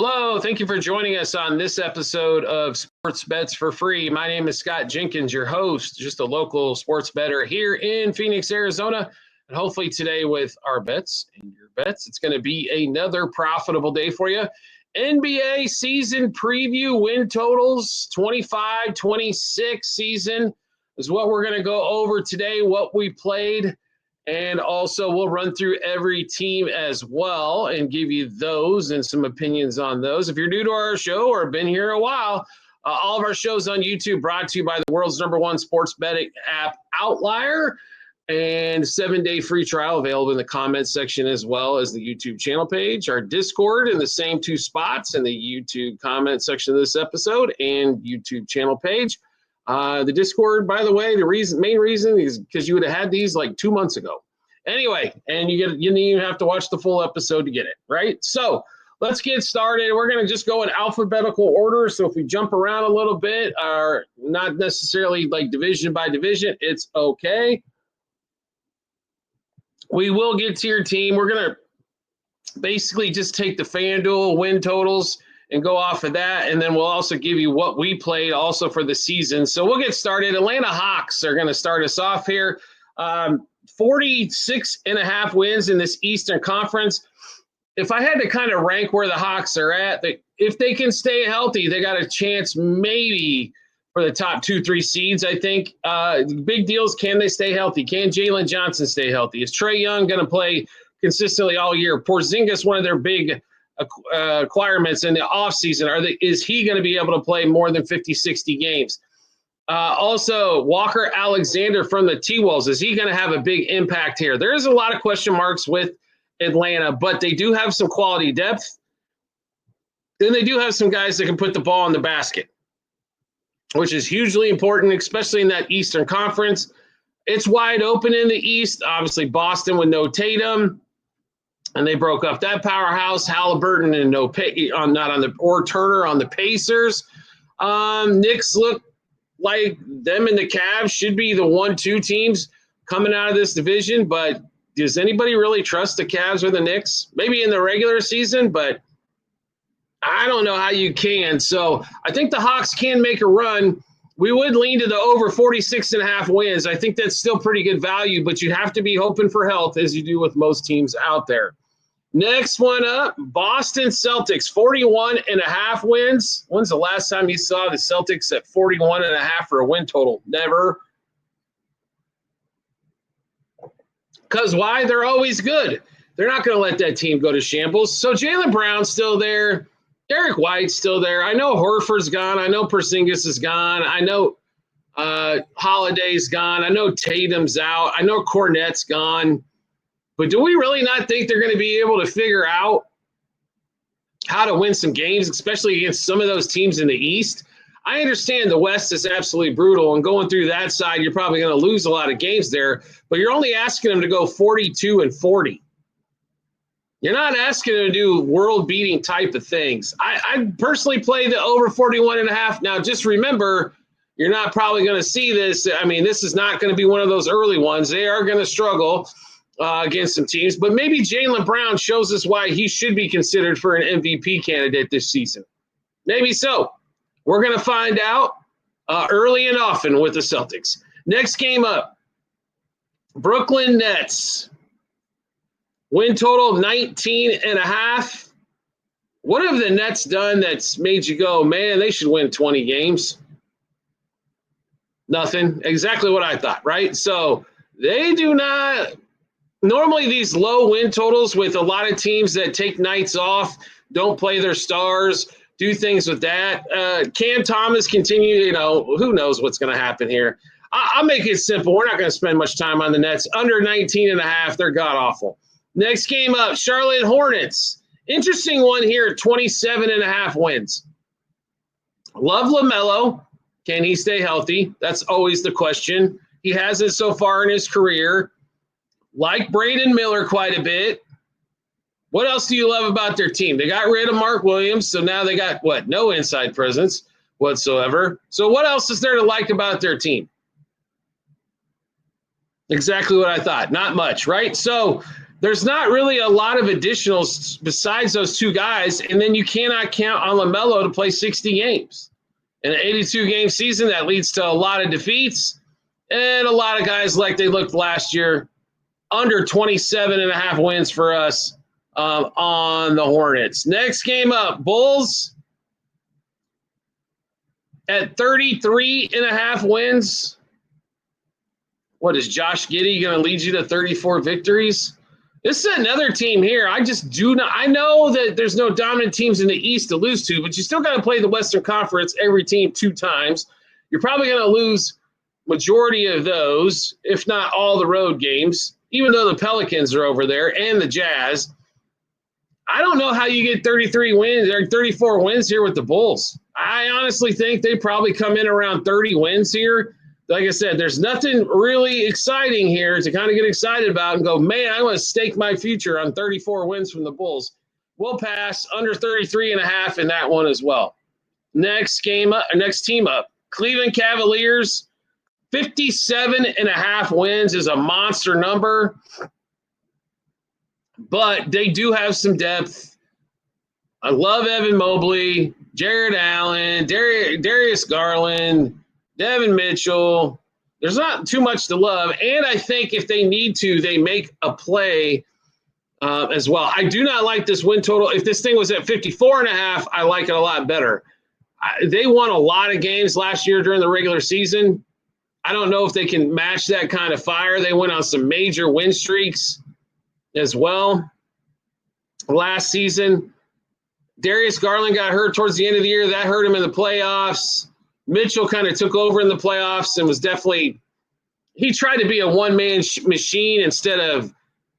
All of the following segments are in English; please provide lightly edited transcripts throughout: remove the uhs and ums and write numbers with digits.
Hello, thank you for joining us on this episode of Sports Bets for Free. My name is Scott Jenkins, your host, just a local sports bettor here in Phoenix, Arizona. And hopefully today with our bets and your bets, it's going to be another profitable day for you. NBA season preview win totals, 25-26 season is what we're going to go over today, what we played. And also, we'll run through every team as well and give you those and some opinions on those. If you're new to our show or been here a while, all of our shows on YouTube brought to you by the world's #1 sports betting app, Outlier, and 7-day free trial available in the comments section as well as the YouTube channel page. Our Discord in the same two spots in the YouTube comment section of this episode and YouTube channel page. The Discord, by the way, main reason is because you would have had these like 2 months ago. Anyway, and you didn't even have to watch the full episode to get it, right? So let's get started. We're going to just go in alphabetical order. So if we jump around a little bit, or not necessarily like division by division, it's okay. We will get to your team. We're going to basically just take the FanDuel win totals and go off of that, and then we'll also give you what we played also for the season. So we'll get started. Atlanta Hawks are going to start us off here. 46.5 wins in this Eastern Conference. If I had to kind of rank where the Hawks are at, if they can stay healthy, they got a chance maybe for the top 2-3 seeds, I think. Big deals, can they stay healthy? Can Jalen Johnson stay healthy? Is Trae Young going to play consistently all year? Porzingis, one of their big acquirements in the offseason, is he going to be able to play more than 50-60 games? Also, Walker Alexander from the T-Wolves, is he going to have a big impact here? There's a lot of question marks with Atlanta, but they do have some quality depth. Then they do have some guys that can put the ball in the basket, which is hugely important, especially in that Eastern Conference. It's wide open in the East. Obviously, Boston with no Tatum. And they broke up that powerhouse. Halliburton and Turner on the Pacers. Knicks look like them and the Cavs should be the 1-2 teams coming out of this division. But does anybody really trust the Cavs or the Knicks? Maybe in the regular season, but I don't know how you can. So I think the Hawks can make a run. We would lean to the over 46.5 wins. I think that's still pretty good value, but you have to be hoping for health as you do with most teams out there. Next one up, Boston Celtics, 41.5 wins. When's the last time you saw the Celtics at 41.5 for a win total? Never. Because why? They're always good. They're not going to let that team go to shambles. So Jaylen Brown's still there. Derek White's still there. I know Horford's gone. I know Porzingis is gone. I know Holiday's gone. I know Tatum's out. I know Cornette's gone. But do we really not think they're going to be able to figure out how to win some games, especially against some of those teams in the East? I understand the West is absolutely brutal, and going through that side, you're probably going to lose a lot of games there, but you're only asking them to go 42-40. You're not asking them to do world-beating type of things. I personally play the over 41.5. Now, just remember, you're not probably going to see this. I mean, this is not going to be one of those early ones. They are going to struggle against some teams, but maybe Jaylen Brown shows us why he should be considered for an MVP candidate this season. Maybe so. We're going to find out early and often with the Celtics. Next game up, Brooklyn Nets. Win total 19.5. What have the Nets done that's made you go, man, they should win 20 games? Nothing. Exactly what I thought, right? So they do not – normally these low win totals with a lot of teams that take nights off, don't play their stars, do things with that. Cam Thomas continue, who knows what's going to happen here. I'll make it simple. We're not going to spend much time on the Nets. Under 19.5, they're god-awful. Next game up, Charlotte Hornets. Interesting one here, 27.5 wins. Love LaMelo. Can he stay healthy? That's always the question. He hasn't so far in his career. Like Brandon Miller quite a bit. What else do you love about their team? They got rid of Mark Williams, so now they got, no inside presence whatsoever. So what else is there to like about their team? Exactly what I thought. Not much, right? So there's not really a lot of additionals besides those two guys, and then you cannot count on LaMelo to play 60 games. In an 82-game season, that leads to a lot of defeats and a lot of guys like they looked last year, under 27.5 wins for us on the Hornets. Next game up, Bulls at 33.5 wins. What is Josh Giddey going to lead you to 34 victories? This is another team here. I just do not. I know that there's no dominant teams in the East to lose to, but you still got to play the Western Conference every team 2 times. You're probably going to lose majority of those, if not all the road games, even though the Pelicans are over there and the Jazz. I don't know how you get 33 wins or 34 wins here with the Bulls. I honestly think they probably come in around 30 wins here. Like I said, there's nothing really exciting here to kind of get excited about and go, man, I want to stake my future on 34 wins from the Bulls. We'll pass under 33.5 in that one as well. Next team up, Cleveland Cavaliers, 57.5 wins is a monster number, but they do have some depth. I love Evan Mobley, Jared Allen, Darius Garland, Devin Mitchell. There's not too much to love. And I think if they need to, they make a play as well. I do not like this win total. If this thing was at 54.5, I like it a lot better. They won a lot of games last year during the regular season. I don't know if they can match that kind of fire. They went on some major win streaks as well last season. Darius Garland got hurt towards the end of the year. That hurt him in the playoffs. Mitchell kind of took over in the playoffs and was definitely – he tried to be a one-man machine instead of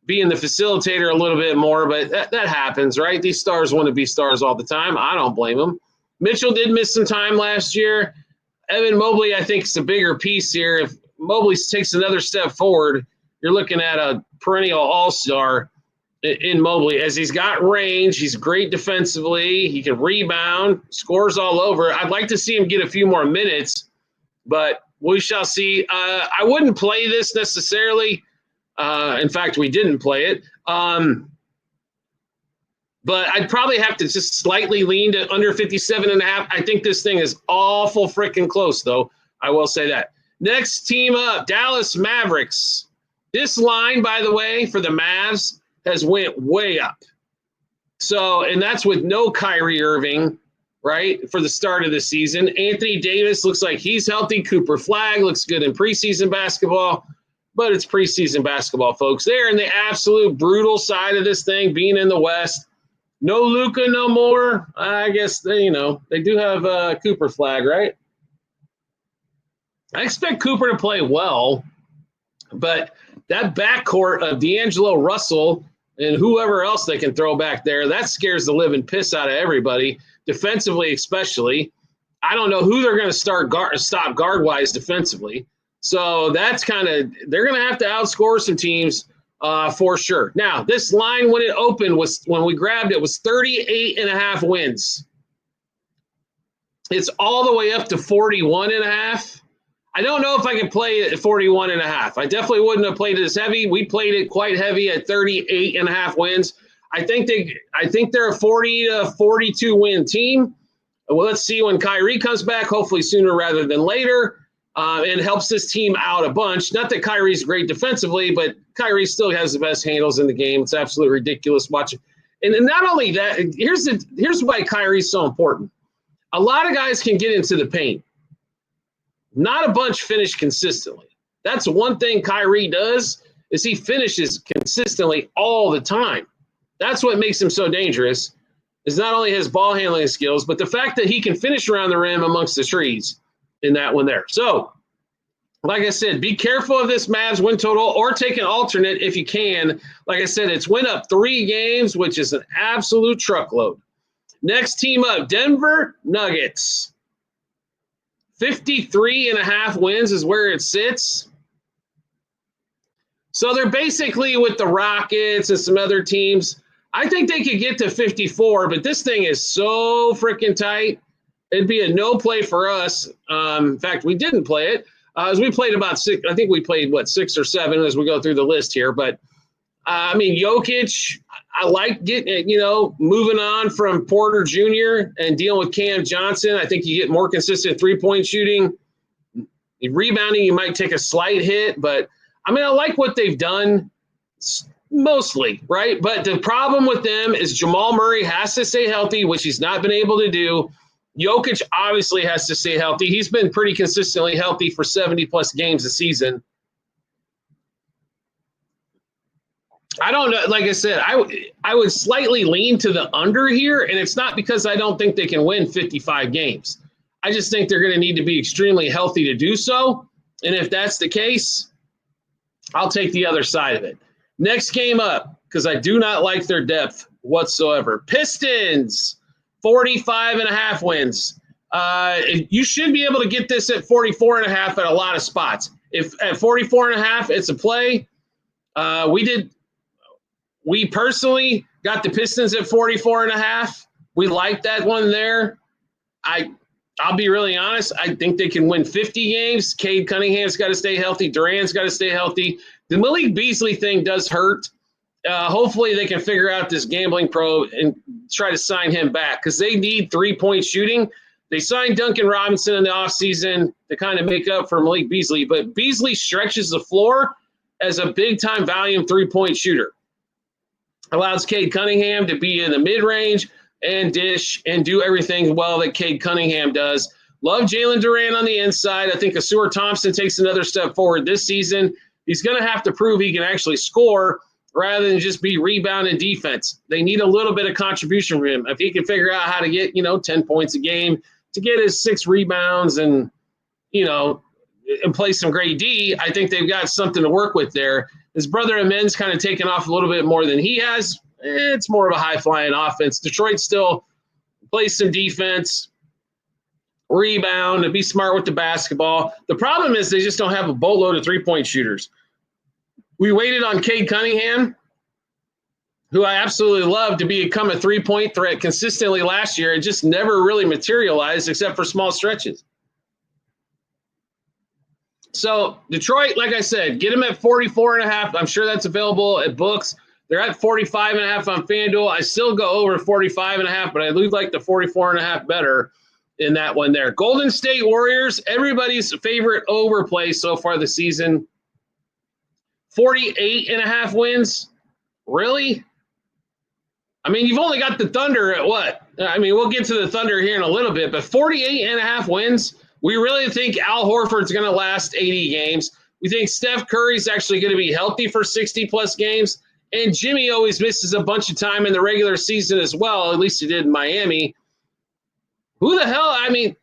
being the facilitator a little bit more, but that happens, right? These stars want to be stars all the time. I don't blame them. Mitchell did miss some time last year. Evan Mobley, I think, is a bigger piece here. If Mobley takes another step forward, you're looking at a perennial all-star in Mobley. As he's got range, he's great defensively. He can rebound, scores all over. I'd like to see him get a few more minutes, but we shall see. I wouldn't play this necessarily. In fact, we didn't play it. But I'd probably have to just slightly lean to under 57.5. I think this thing is awful freaking close, though. I will say that. Next team up, Dallas Mavericks. This line, by the way, for the Mavs has went way up. So, and that's with no Kyrie Irving, right, for the start of the season. Anthony Davis looks like he's healthy. Cooper Flagg looks good in preseason basketball. But it's preseason basketball, folks. They're in the absolute brutal side of this thing, being in the West. No Luka no more. I guess they do have Cooper Flagg, right? I expect Cooper to play well, but that backcourt of D'Angelo Russell and whoever else they can throw back there, that scares the living piss out of everybody, defensively especially. I don't know who they're going to stop guard-wise defensively. So that's they're going to have to outscore some teams for sure. Now, this line when it opened when we grabbed it was 38.5 wins. It's all the way up to 41.5. I don't know if I can play it at 41.5. I definitely wouldn't have played it as heavy. We played it quite heavy at 38.5 wins. I think they're a 40 to 42 win team. Well, let's see when Kyrie comes back, hopefully sooner rather than later. And helps this team out a bunch. Not that Kyrie's great defensively, but Kyrie still has the best handles in the game. It's absolutely ridiculous watching. And not only that, here's why Kyrie's so important. A lot of guys can get into the paint. Not a bunch finish consistently. That's one thing Kyrie does is he finishes consistently all the time. That's what makes him so dangerous is not only his ball handling skills, but the fact that he can finish around the rim amongst the trees. In that one there. So, like I said, be careful of this Mavs win total or take an alternate if you can. Like I said, it's went up 3 games, which is an absolute truckload. Next team up, Denver Nuggets. 53.5 wins is where it sits. So they're basically with the Rockets and some other teams. I think they could get to 54, but this thing is so freaking tight. It'd be a no play for us. In fact, we didn't play it. As we played about 6, I think we played, 6 or 7 as we go through the list here. But I mean, Jokic, I like getting, moving on from Porter Jr. and dealing with Cam Johnson. I think you get more consistent three-point shooting. Rebounding, you might take a slight hit, but I mean, I like what they've done mostly, right? But the problem with them is Jamal Murray has to stay healthy, which he's not been able to do. Jokic obviously has to stay healthy. He's been pretty consistently healthy for 70-plus games a season. I don't know. Like I said, I would slightly lean to the under here, and it's not because I don't think they can win 55 games. I just think they're going to need to be extremely healthy to do so. And if that's the case, I'll take the other side of it. Next game up, because I do not like their depth whatsoever. Pistons, 45.5 wins. You should be able to get this at 44.5 at a lot of spots. If at 44.5, it's a play. We personally got the Pistons at 44.5. We like that one there. I'll be really honest. I think they can win 50 games. Cade Cunningham's got to stay healthy. Durant's got to stay healthy. The Malik Beasley thing does hurt. Hopefully they can figure out this gambling pro and try to sign him back because they need three-point shooting. They signed Duncan Robinson in the offseason to kind of make up for Malik Beasley, but Beasley stretches the floor as a big-time volume three-point shooter. Allows Cade Cunningham to be in the mid-range and dish and do everything well that Cade Cunningham does. Love Jalen Durant on the inside. I think Asur Thompson takes another step forward this season. He's going to have to prove he can actually score rather than just be rebound and defense. They need a little bit of contribution from him. If he can figure out how to get, 10 points a game, to get his 6 rebounds and play some great D, I think they've got something to work with there. His brother Amen's kind of taken off a little bit more than he has. It's more of a high-flying offense. Detroit still plays some defense, rebound, and be smart with the basketball. The problem is they just don't have a boatload of three-point shooters. We waited on Cade Cunningham, who I absolutely love, to become a three-point threat consistently last year. It just never really materialized except for small stretches. So Detroit, like I said, get them at 44.5. I'm sure that's available at books. They're at 45.5 on FanDuel. I still go over 45.5, but I do like the 44.5 better in that one there. Golden State Warriors, everybody's favorite overplay so far this season. 48.5 wins? Really? I mean, you've only got the Thunder at what? I mean, we'll get to the Thunder here in a little bit, but 48.5 wins? We really think Al Horford's going to last 80 games. We think Steph Curry's actually going to be healthy for 60-plus games. And Jimmy always misses a bunch of time in the regular season as well. At least he did in Miami. Who the hell? I mean,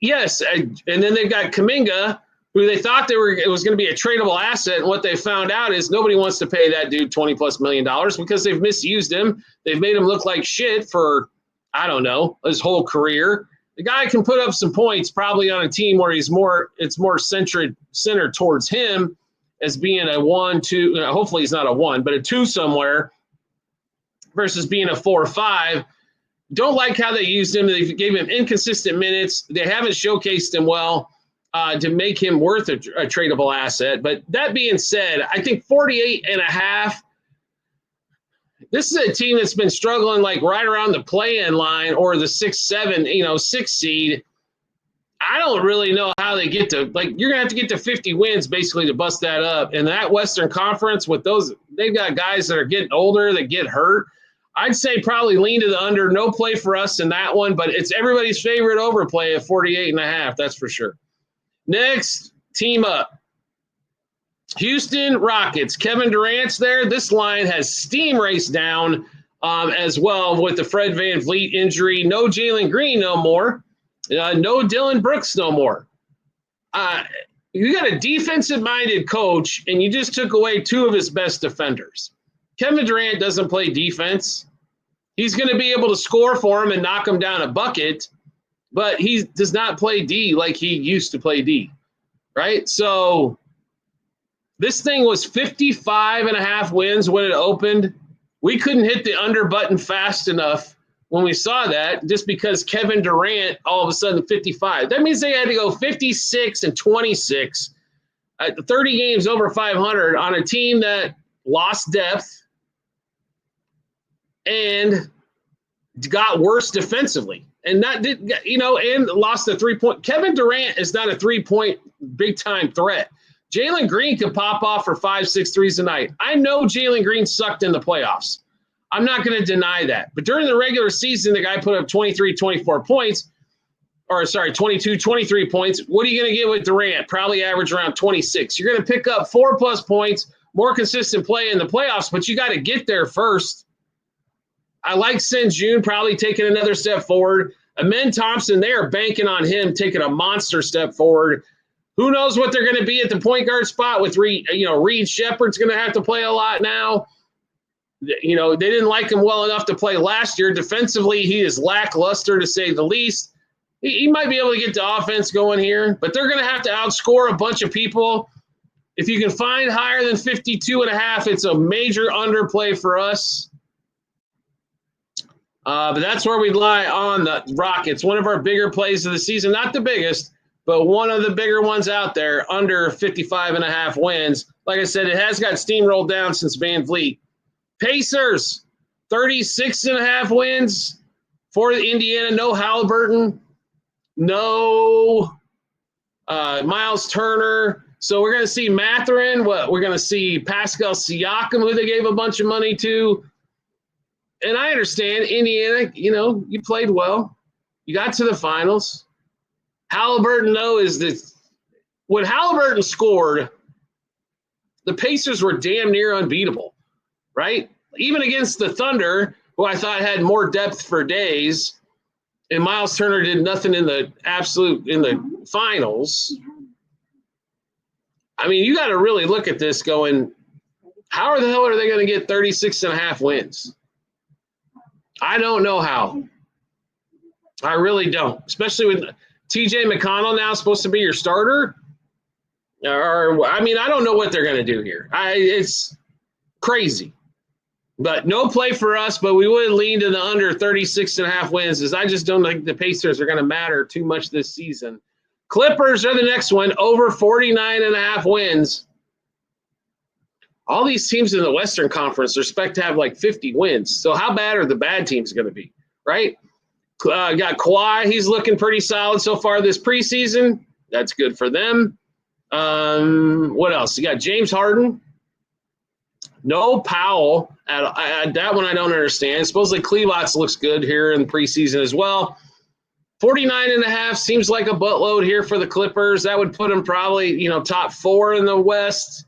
yes. And then they've got Kuminga, who they thought it was going to be a tradable asset. And what they found out is nobody wants to pay that dude $20+ million because they've misused him. They've made him look like shit for, I don't know, his whole career. The guy can put up some points probably on a team where it's more centered towards him as being a 1, 2, hopefully he's not a 1, but a 2 somewhere versus being a 4 or 5. Don't like how they used him. They gave him inconsistent minutes. They haven't showcased him well to make him worth a tradable asset. But that being said, I think 48.5, this is a team that's been struggling like right around the play-in line or the 6 seed. I don't really know how they get to, you're going to have to get to 50 wins basically to bust that up. And that Western Conference with those, they've got guys that are getting older that get hurt. I'd say probably lean to the under. No play for us in that one, but it's everybody's favorite overplay at 48.5. That's for sure. Next, team up. Houston Rockets. Kevin Durant's there. This line has steam raced down as well with the Fred VanVleet injury. No Jalen Green no more. No Dylan Brooks no more. You got a defensive-minded coach, and you just took away 2 of his best defenders. Kevin Durant doesn't play defense. He's going to be able to score for him and knock him down a bucket, but he does not play D like he used to play D, right? So this thing was 55.5 wins when it opened. We couldn't hit the under button fast enough when we saw that, just because Kevin Durant all of a sudden 55. That means they had to go 56 and 26 at 30 games over 500 on a team that lost depth and got worse defensively. And that did, and lost the 3-point. Kevin Durant is not a 3-point big-time threat. Jalen Green could pop off for 5-6 threes a night. I know Jalen Green sucked in the playoffs. I'm not going to deny that. But during the regular season, the guy put up 23, 24 points. 22, 23 points. What are you going to get with Durant? Probably average around 26. You're going to pick up 4+ points, more consistent play in the playoffs, but you got to get there first. I like Sengun probably taking another step forward. Amen Thompson, they are banking on him taking a monster step forward. Who knows what they're going to be at the point guard spot with Reed? Reed Shepherd's going to have to play a lot now. They didn't like him well enough to play last year. Defensively, he is lackluster to say the least. He might be able to get the offense going here, but they're going to have to outscore a bunch of people. If you can find higher than 52.5, it's a major underplay for us. But that's where we lie on the Rockets. One of our bigger plays of the season, not the biggest, but one of the bigger ones out there, under 55.5 wins. Like I said, it has got steamrolled down since Van Vliet. Pacers, 36.5 wins for Indiana. No Halliburton, no Miles Turner. So we're going to see Mathurin. We're going to see Pascal Siakam, who they gave a bunch of money to. And I understand, Indiana, you played well. You got to the finals. Halliburton, though, when Halliburton scored, the Pacers were damn near unbeatable, right? Even against the Thunder, who I thought had more depth for days, and Miles Turner did nothing in the finals. I mean, you got to really look at this going, how the hell are they going to get 36.5 wins? I don't know how. I really don't, especially with TJ McConnell now supposed to be your starter. I don't know what they're going to do here. It's crazy. But no play for us, but we would lean to the under 36.5 wins, as I just don't think the Pacers are going to matter too much this season. Clippers are the next one, over 49.5 wins. All these teams in the Western Conference are expected to have like 50 wins. So how bad are the bad teams going to be, right? Got Kawhi. He's looking pretty solid so far this preseason. That's good for them. What else? You got James Harden. No Powell. That one I don't understand. Supposedly Clevots looks good here in the preseason as well. 49.5 seems like a buttload here for the Clippers. That would put them probably, top 4 in the West.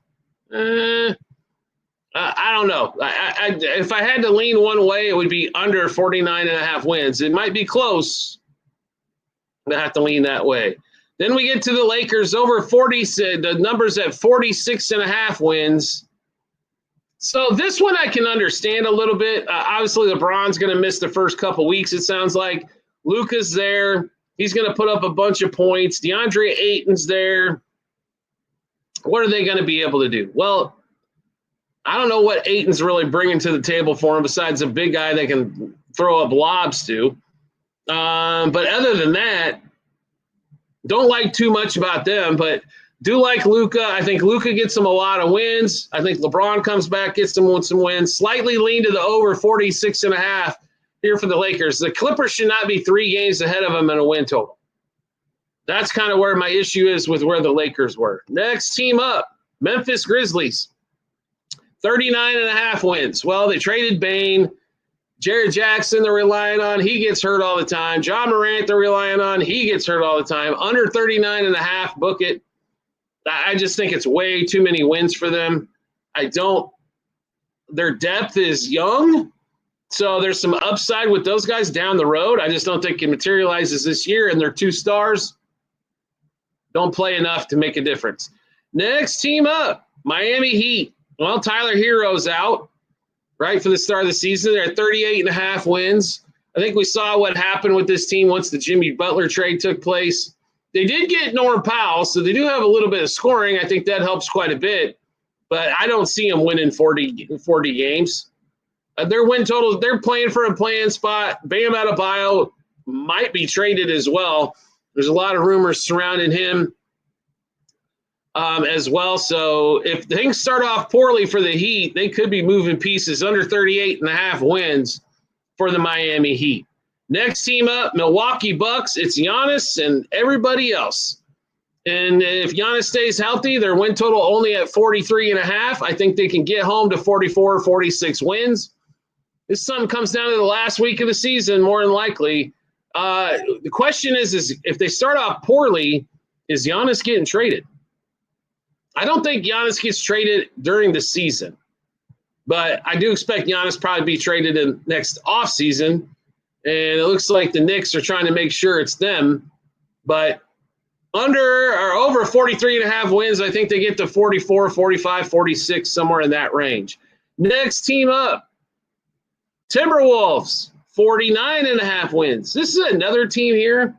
I don't know. If I had to lean one way, it would be under 49.5 wins. It might be close. I have to lean that way. Then we get to the Lakers, over 40. The number's at 46.5 wins. So this one I can understand a little bit. Obviously, LeBron's going to miss the first couple weeks, it sounds like. Luka's there. He's going to put up a bunch of points. DeAndre Ayton's there. What are they going to be able to do? Well, I don't know what Ayton's really bringing to the table for him besides a big guy they can throw up lobs to. But other than that, don't like too much about them, but do like Luka. I think Luka gets them a lot of wins. I think LeBron comes back, gets them with some wins. Slightly lean to the over 46.5 here for the Lakers. The Clippers should not be 3 games ahead of them in a win total. That's kind of where my issue is with where the Lakers were. Next team up, Memphis Grizzlies. 39.5 wins. Well, they traded Bane. Jared Jackson they're relying on. He gets hurt all the time. John Morant they're relying on. He gets hurt all the time. Under 39.5, book it. I just think it's way too many wins for them. Their depth is young, so there's some upside with those guys down the road. I just don't think it materializes this year, and their 2 stars don't play enough to make a difference. Next team up, Miami Heat. Well, Tyler Hero's out, right, for the start of the season. They're at 38.5 wins. I think we saw what happened with this team once the Jimmy Butler trade took place. They did get Norm Powell, so they do have a little bit of scoring. I think that helps quite a bit, but I don't see them winning 40 games. Their win total, they're playing for a play-in spot. Bam Adebayo might be traded as well. There's a lot of rumors surrounding him. as well. So if things start off poorly for the Heat, they could be moving pieces under 38.5 wins for the Miami Heat. Next team up, Milwaukee Bucks. It's Giannis and everybody else. And if Giannis stays healthy, their win total only at 43.5. I think they can get home to 44 or 46 wins. This something comes down to the last week of the season, more than likely. The question is if they start off poorly, is Giannis getting traded? I don't think Giannis gets traded during the season, but I do expect Giannis probably be traded in next offseason, and it looks like the Knicks are trying to make sure it's them. But under or over 43.5 wins, I think they get to 44, 45, 46, somewhere in that range. Next team up, Timberwolves, 49.5 wins. This is another team here.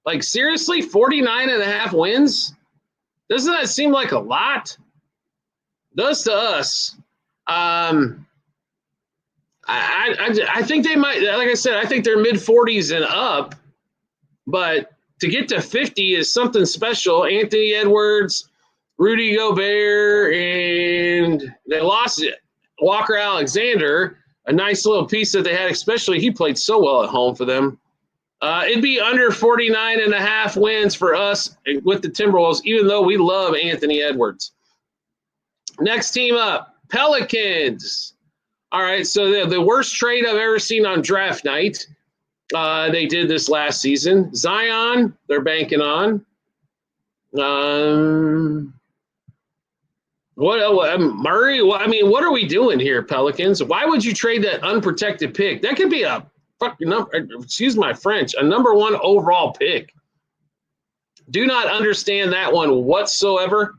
Like, seriously, 49.5 wins? Doesn't that seem like a lot? It does to us. I think they might, like I said, I think they're mid-40s and up, but to get to 50 is something special. Anthony Edwards, Rudy Gobert, and they lost it. Walker Alexander, a nice little piece that they had, especially he played so well at home for them. It'd be under 49.5 wins for us with the Timberwolves, even though we love Anthony Edwards. Next team up, Pelicans. All right, so the worst trade I've ever seen on draft night. They did this last season. Zion, they're banking on. Murray? What are we doing here, Pelicans? Why would you trade that unprotected pick? That could be a fucking excuse my French, a number one overall pick. Do not understand that one whatsoever.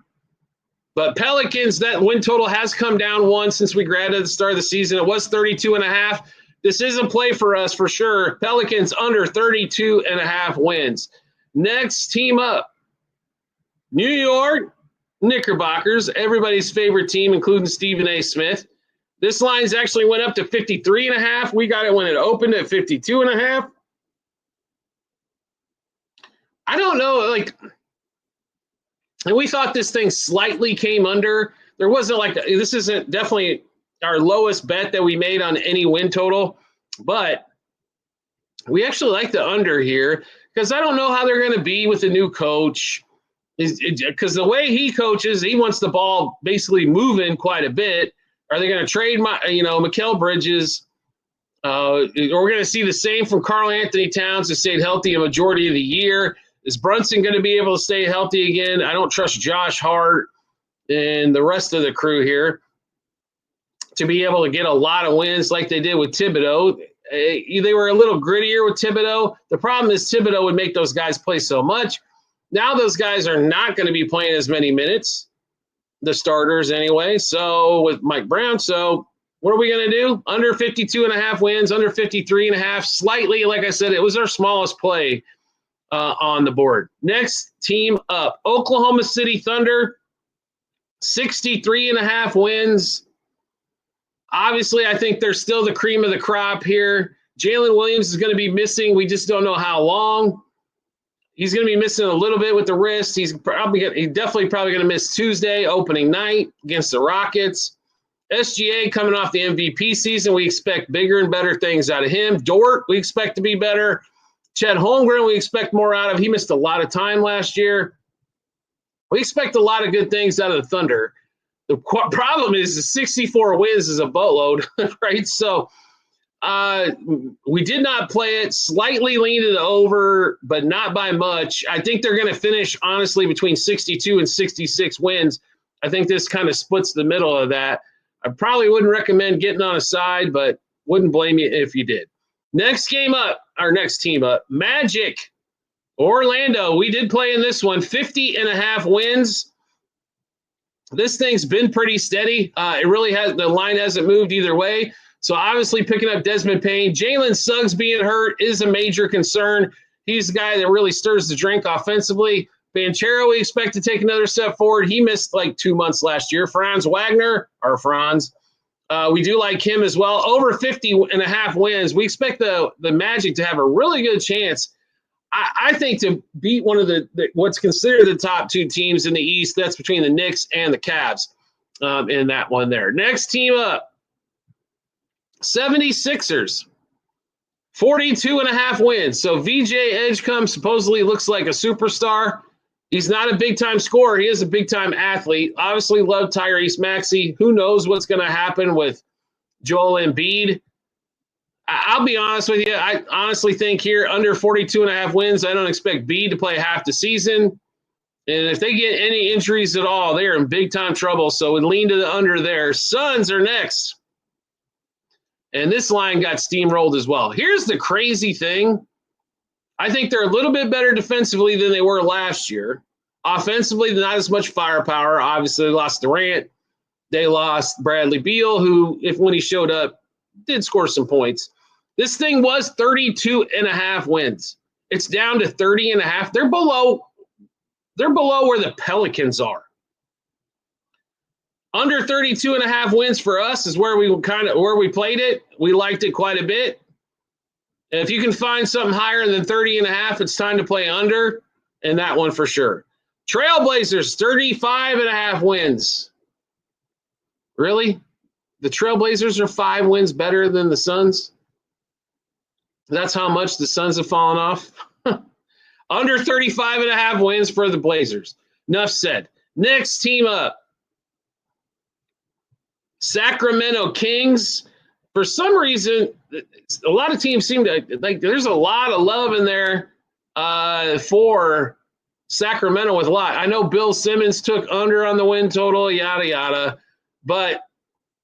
But Pelicans, that win total has come down one since we grabbed it at the start of the season. It was 32.5. This is a play for us for sure. Pelicans under 32.5 wins. Next team up, New York Knickerbockers, everybody's favorite team, including Stephen A. Smith. This line's actually went up to 53.5. We got it when it opened at 52.5. I don't know, and we thought this thing slightly came under. There wasn't this isn't definitely our lowest bet that we made on any win total, but we actually like the under here because I don't know how they're going to be with the new coach. Because the way he coaches, he wants the ball basically moving quite a bit. Are they going to trade Mikal Bridges? We're going to see the same from Karl Anthony Towns, who stayed healthy a majority of the year. Is Brunson going to be able to stay healthy again? I don't trust Josh Hart and the rest of the crew here to be able to get a lot of wins like they did with Thibodeau. They were a little grittier with Thibodeau. The problem is Thibodeau would make those guys play so much. Now those guys are not going to be playing as many minutes, the starters anyway, so with Mike Brown. So what are we going to do? Under 52.5 wins, under 53.5, slightly, like I said, it was our smallest play on the board. Next team up, Oklahoma City Thunder, 63.5 wins. Obviously, I think they're still the cream of the crop here. Jalen Williams is going to be missing. We just don't know how long. He's going to be missing a little bit with the wrist. He's definitely probably going to miss Tuesday, opening night against the Rockets. SGA coming off the MVP season. We expect bigger and better things out of him. Dort, we expect to be better. Chet Holmgren, we expect more out of. He missed a lot of time last year. We expect a lot of good things out of the Thunder. The problem is the 64 wins is a boatload, right? So we did not play it, slightly leaned it over, but not by much. I think they're going to finish, honestly, between 62 and 66 wins. I think this kind of splits the middle of that. I probably wouldn't recommend getting on a side, but wouldn't blame you if you did. Next team up, Magic, Orlando. We did play in this one, 50.5 wins. This thing's been pretty steady. It really has. The line hasn't moved either way. So obviously picking up Desmond Payne. Jalen Suggs being hurt is a major concern. He's the guy that really stirs the drink offensively. Banchero, we expect to take another step forward. He missed 2 months last year. Franz Wagner, we do like him as well. Over 50.5 wins. We expect the Magic to have a really good chance I think to beat one of the what's considered the top two teams in the East, that's between the Knicks and the Cavs in that one there. Next team up, 76ers. 42.5 wins. So VJ Edgecombe supposedly looks like a superstar. He's not a big-time scorer. He is a big-time athlete. Obviously love Tyrese Maxey. Who knows what's going to happen with Joel Embiid. I'll be honest with you. I honestly think here under 42.5 wins, I don't expect B to play half the season. And if they get any injuries at all, they are in big-time trouble. So we'd lean to the under there. Suns are next. And this line got steamrolled as well. Here's the crazy thing. I think they're a little bit better defensively than they were last year. Offensively, not as much firepower. Obviously, they lost Durant. They lost Bradley Beal, who, when he showed up, did score some points. This thing was 32.5 wins. It's down to 30.5. They're below where the Pelicans are. Under 32.5 wins for us is where we played it. We liked it quite a bit. And if you can find something higher than 30.5, it's time to play under, and that one for sure. Trailblazers, 35.5 wins. Really? The Trailblazers are 5 wins better than the Suns? That's how much the Suns have fallen off? Under 35.5 wins for the Blazers. Enough said. Next team up. Sacramento Kings. For some reason, a lot of teams seem to like. There's a lot of love in there for Sacramento with a lot. I know Bill Simmons took under on the win total, yada yada, but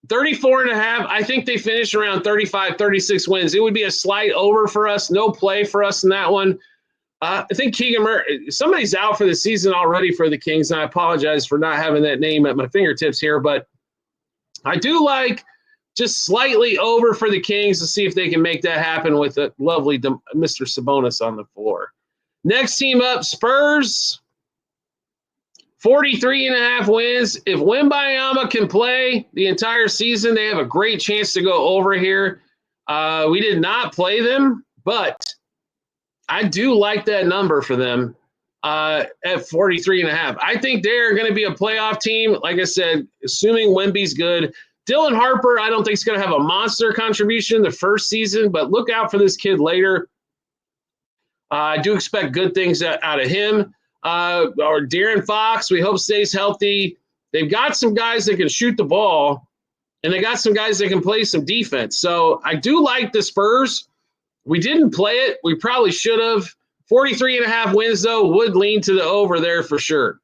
34.5. I think they finished around 35, 36 wins. It would be a slight over for us. No play for us in that one. I think Keegan Murray. Somebody's out for the season already for the Kings, and I apologize for not having that name at my fingertips here, but I do like just slightly over for the Kings to see if they can make that happen with the lovely Mr. Sabonis on the floor. Next team up, Spurs. 43.5 wins. If Wembanyama can play the entire season, they have a great chance to go over here. We did not play them, but I do like that number for them at 43.5. I think they're going to be a playoff team. Like I said, assuming Wemby's good. Dylan Harper, I don't think is going to have a monster contribution the first season, but look out for this kid later. I do expect good things out of him. Or De'Aaron Fox, we hope stays healthy. They've got some guys that can shoot the ball, and they got some guys that can play some defense. So I do like the Spurs. We didn't play it. We probably should have. 43.5 wins, though, would lean to the over there for sure.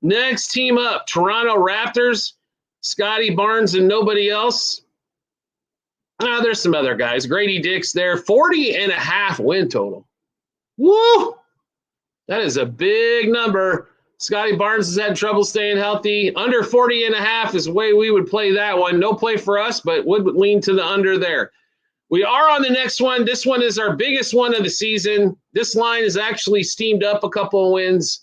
Next team up, Toronto Raptors. Scotty Barnes and nobody else. There's some other guys. Grady Dick's there. 40.5 win total. Woo! That is a big number. Scotty Barnes has had trouble staying healthy. Under 40.5 is the way we would play that one. No play for us, but would lean to the under there. We are on the next one. This one is our biggest one of the season. This line is actually steamed up a couple of wins.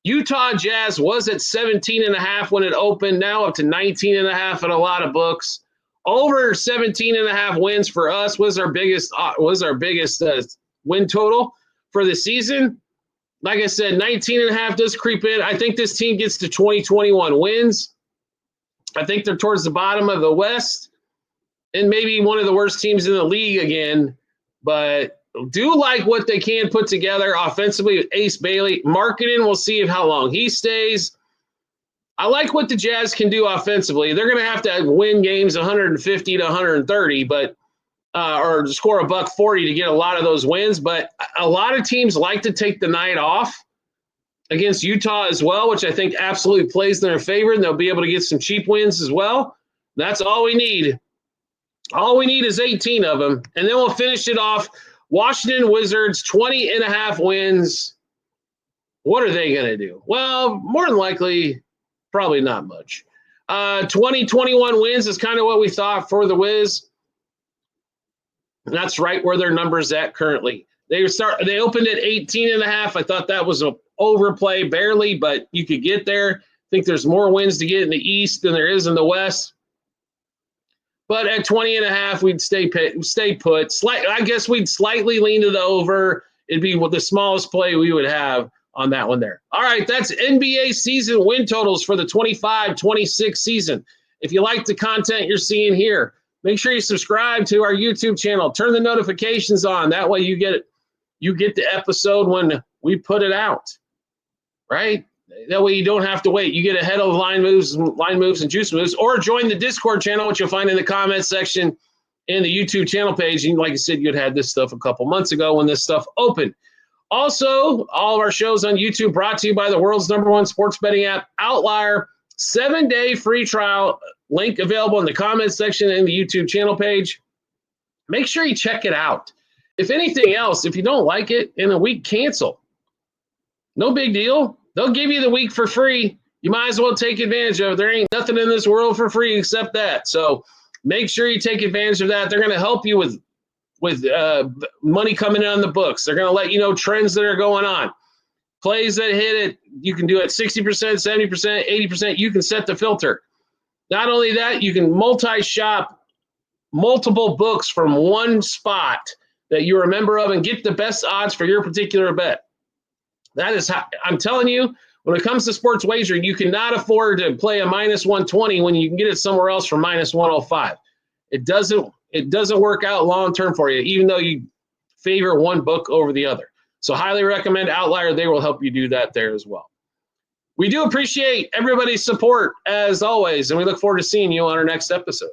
Utah Jazz was at 17.5 when it opened, now up to 19.5 in a lot of books. Over 17.5 wins for us was our biggest win total for the season. Like I said, 19.5 does creep in. I think this team gets to 20-21 wins. I think they're towards the bottom of the West and maybe one of the worst teams in the league again, but do like what they can put together offensively with Ace Bailey. Marketing, we'll see how long he stays. I like what the Jazz can do offensively. They're going to have to win games 150 to 130, but or score a $140 to get a lot of those wins. But a lot of teams like to take the night off against Utah as well, which I think absolutely plays in their favor, and they'll be able to get some cheap wins as well. That's all we need. All we need is 18 of them, and then we'll finish it off. Washington Wizards, 20.5 wins. What are they going to do? Well, more than likely, probably not much. 20-21 wins is kind of what we thought for the Wiz. And that's right where their number's at currently. They opened at 18.5. I thought that was an overplay, barely, but you could get there. I think there's more wins to get in the East than there is in the West. But at 20.5, we'd stay put. I guess we'd slightly lean to the over it'd be the smallest play we would have on that one there. All right, that's NBA season win totals for the 25-26 season. If you like the content you're seeing here, make sure you subscribe to our YouTube channel. Turn the notifications on. That way you get the episode when we put it out, right? That way you don't have to wait. You get ahead of line moves and juice moves, or join the Discord channel, which you'll find in the comment section in the YouTube channel page. And like I said, you'd had this stuff a couple months ago when this stuff opened. Also, all of our shows on YouTube brought to you by the world's #1 sports betting app, Outlier. 7-day free trial link available in the comment section in the YouTube channel page. Make sure you check it out. If anything else, if you don't like it, in a week, cancel. No big deal. They'll give you the week for free. You might as well take advantage of it. There ain't nothing in this world for free except that. So make sure you take advantage of that. They're going to help you with money coming in on the books. They're going to let you know trends that are going on. Plays that hit it, you can do it 60%, 70%, 80%. You can set the filter. Not only that, you can multi-shop multiple books from one spot that you're a member of and get the best odds for your particular bet. That is how, I'm telling you, when it comes to sports wagering, you cannot afford to play a -120 when you can get it somewhere else for -105. It doesn't work out long-term for you, even though you favor one book over the other. So highly recommend Outlier. They will help you do that there as well. We do appreciate everybody's support as always, and we look forward to seeing you on our next episode.